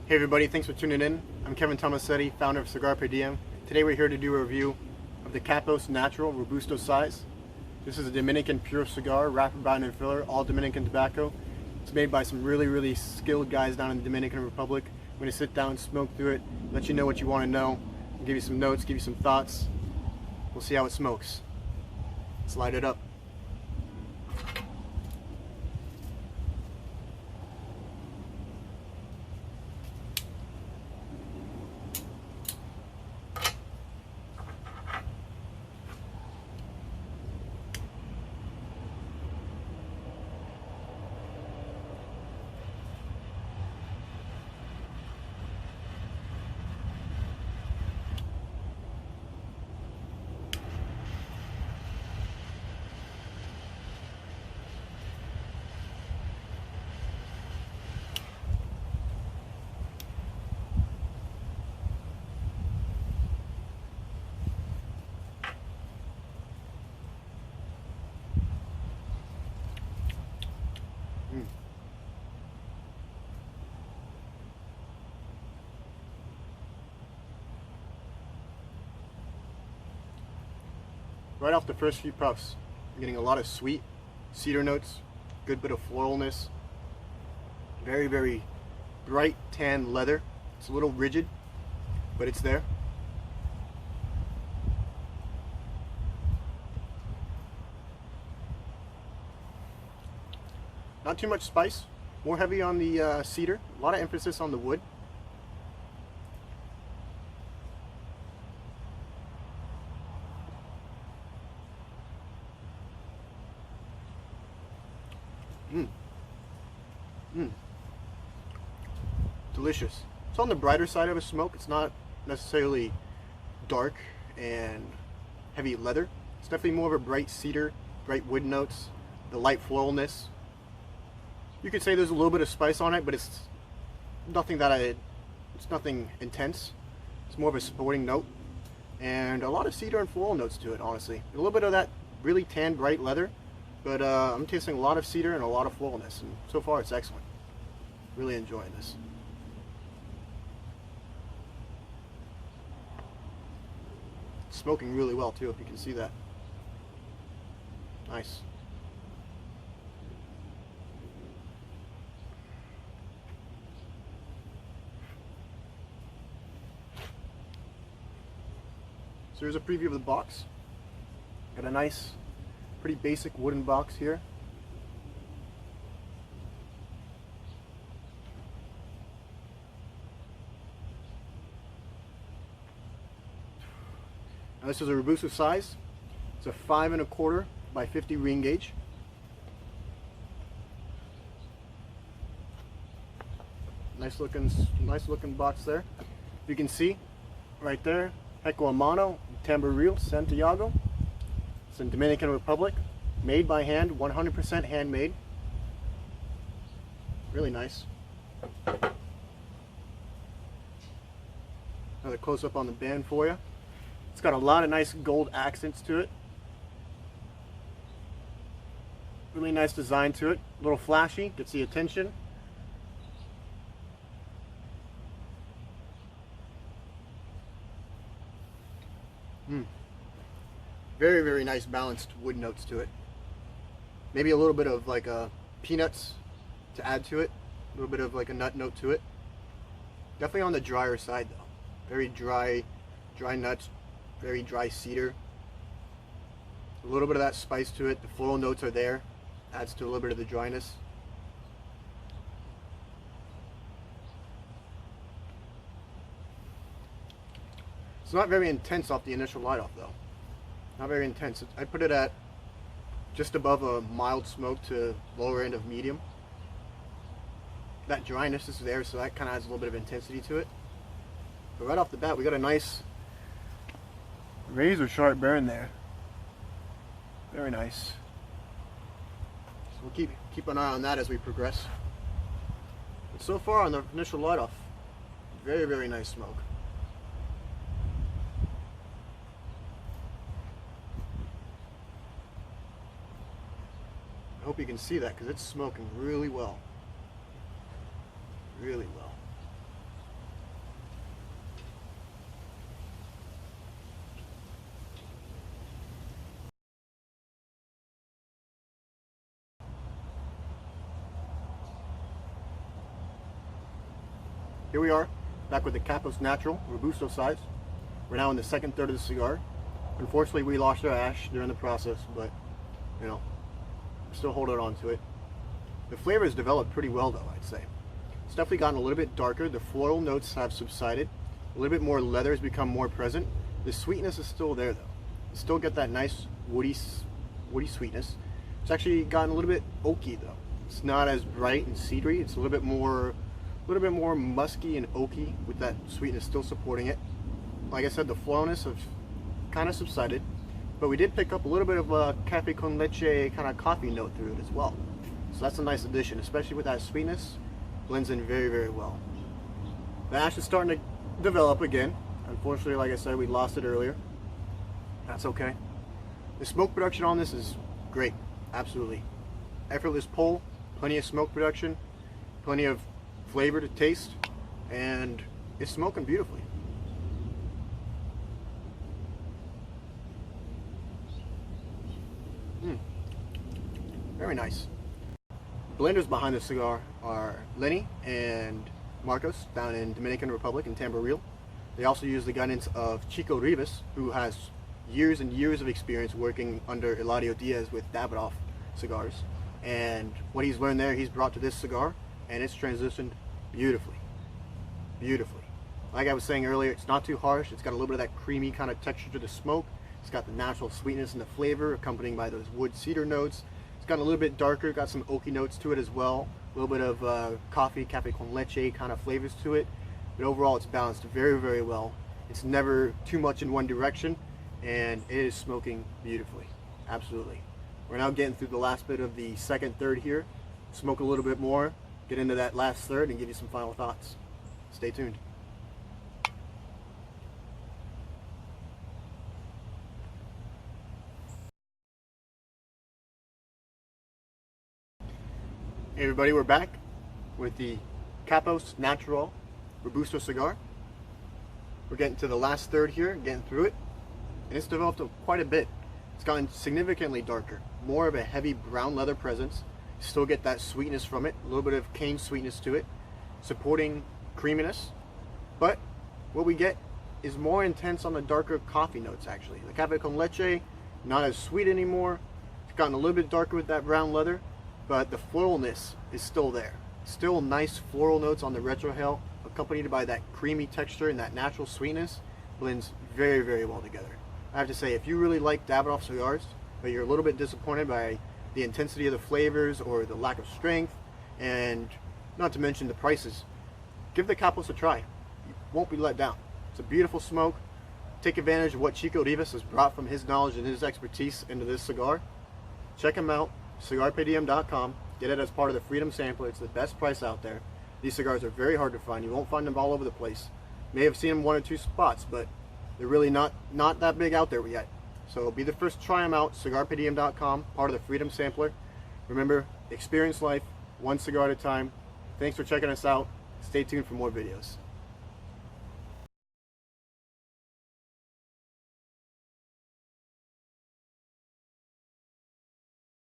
Hey everybody, thanks for tuning in. I'm Kevin Tomasetti, founder of Cigar Per Diem. Today we're here to do a review of the Capos Natural Robusto Cigar. This is a Dominican pure cigar, wrapper, bind, and filler, all Dominican tobacco. It's made by some really skilled guys down in the Dominican Republic. I'm going to sit down, smoke through it, let you know what you want to know, give you some notes, give you some thoughts. We'll see how it smokes. Let's light it up. Right off the first few puffs, I'm getting a lot of sweet cedar notes, good bit of floralness, very bright tan leather. It's a little rigid, but it's there. Not too much spice, more heavy on the cedar, a lot of emphasis on the wood. Delicious. It's on the brighter side of a smoke. It's not necessarily dark and heavy leather. It's definitely more of a bright cedar, bright wood notes, the light floralness. You could say there's a little bit of spice on it, but it's nothing it's nothing intense. It's more of a supporting note, and a lot of cedar and floral notes to it, honestly. A little bit of that really tan, bright leather, but I'm tasting a lot of cedar and a lot of floralness, and so far it's excellent. Really enjoying this. Smoking really well too, if you can see that. Nice. So here's a preview of the box. Got a nice, pretty basic wooden box here. Now this is a Robusto size. It's a 5 1/4 by 50 ring gauge. Nice looking box there. You can see right there, Heco Amano, Tamboril, Santiago. It's in Dominican Republic, made by hand, 100% handmade. Really nice. Another close up on the band for you. It's got a lot of nice gold accents to it. Really nice design to it. A little flashy, gets the attention. Very nice balanced wood notes to it. Maybe a little bit of like peanuts to add to it. A little bit of like a nut note to it. Definitely on the drier side though. Very dry nuts. Very dry cedar. A little bit of that spice to it. The floral notes are there. Adds to a little bit of the dryness. It's not very intense off the initial light off though. Not very intense. I put it at just above a mild smoke to lower end of medium. That dryness is there, so that kind of adds a little bit of intensity to it. But right off the bat, we got a nice razor sharp burn there. Very nice. So we'll keep an eye on that as we progress. But so far on the initial light off, very nice smoke. I hope you can see that because it's smoking really well. Really well. here we are, back with the Capos Natural Robusto size. We're now in the second third of the cigar. Unfortunately, we lost our ash during the process, but you know, we're still holding on to it. The flavor has developed pretty well though, I'd say. It's definitely gotten a little bit darker. The floral notes have subsided. A little bit more leather has become more present. The sweetness is still there though. You still get that nice woody sweetness. It's actually gotten a little bit oaky though. It's not as bright and cedary. It's a little bit more musky and oaky with that sweetness still supporting it. Like I said, the floralness has kind of subsided, but we did pick up a little bit of a cafe con leche kind of coffee note through it as well. So that's a nice addition, especially with that sweetness. Blends in very, very well. The ash is starting to develop again. Unfortunately, like I said, we lost it earlier. That's okay. The smoke production on this is great, absolutely. Effortless pull, plenty of smoke production, plenty of flavor to taste, and it's smoking beautifully. Very nice. Blenders behind the cigar are Lenny and Marcos down in Dominican Republic in Tamboril. They also use the guidance of Chico Rivas, who has years and years of experience working under Eladio Diaz with Davidoff cigars. And what he's learned there, he's brought to this cigar, and it's transitioned beautifully. Beautifully. Like I was saying earlier, it's not too harsh. It's got a little bit of that creamy kind of texture to the smoke. It's got the natural sweetness and the flavor, accompanied by those wood cedar notes. It's gotten a little bit darker, got some oaky notes to it as well. A little bit of coffee, cafe con leche kind of flavors to it. But overall, it's balanced very, very well. It's never too much in one direction, and it is smoking beautifully. Absolutely. We're now getting through the last bit of the second third here. Smoke a little bit more, get into that last third, and give you some final thoughts. Stay tuned. Hey everybody, we're back with the Capos Natural Robusto cigar. We're getting to the last third here, getting through it, and it's developed quite a bit. It's gotten significantly darker, more of a heavy brown leather presence. You still get that sweetness from it, a little bit of cane sweetness to it, supporting creaminess. But what we get is more intense on the darker coffee notes actually. The cafe con leche, not as sweet anymore. It's gotten a little bit darker with that brown leather, but the floralness is still there. Still nice floral notes on the retrohale, accompanied by that creamy texture and that natural sweetness. Blends very, very well together. I have to say, if you really like Davidoff cigars, but you're a little bit disappointed by the intensity of the flavors or the lack of strength, and not to mention the prices, give the Capos a try. You won't be let down. It's a beautiful smoke. Take advantage of what Chico Rivas has brought from his knowledge and his expertise into this cigar. Check him out. CigarPDM.com. Get it as part of the Freedom Sampler. It's the best price out there. These cigars are very hard to find. You won't find them all over the place. You may have seen them one or two spots, but they're really not that big out there yet. So be the first to try them out. CigarPDM.com, part of the Freedom Sampler. Remember, experience life one cigar at a time. Thanks for checking us out. Stay tuned for more videos.